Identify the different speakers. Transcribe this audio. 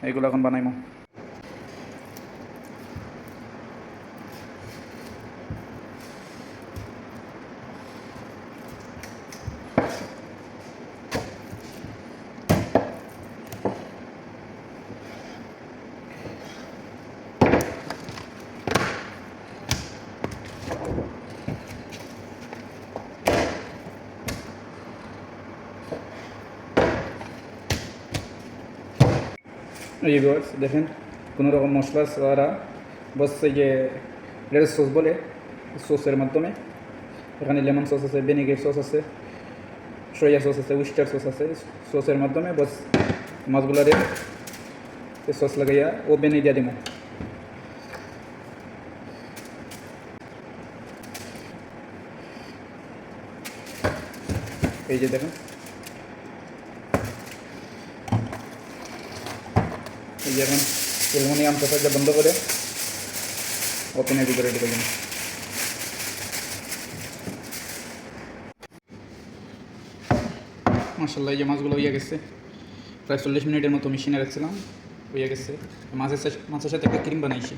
Speaker 1: এগুলো এখন বানাইমো। এই ভিউয়ার্স দেখেন কোনো রকম মশলা ছাড়া বস এই যে রেড সস বলে সসের মাধ্যমে এখানে লেমন সস আছে, ভিনেগার সস আছে, সয়া সস আছে, উস্টার সস আছে, সসের মাধ্যমে বস মাছগুলারে সস লাগাইয়া ওভেনে দিয়ে দিব। এই যে দেখেন এই যে এখন অ্যালুমিনিয়াম ফোসাটা বন্ধ করে ওপেনের ভিতরে ঢুকে দিন। মাশাআল্লাহ এই যে মাছগুলো হইয়া গেছে, প্রায় 40 মিনিটের মতো মেশিনে রাখছিলাম, হইয়া গেছে। মাছের সাথে একটা ক্রিম বানাইছি।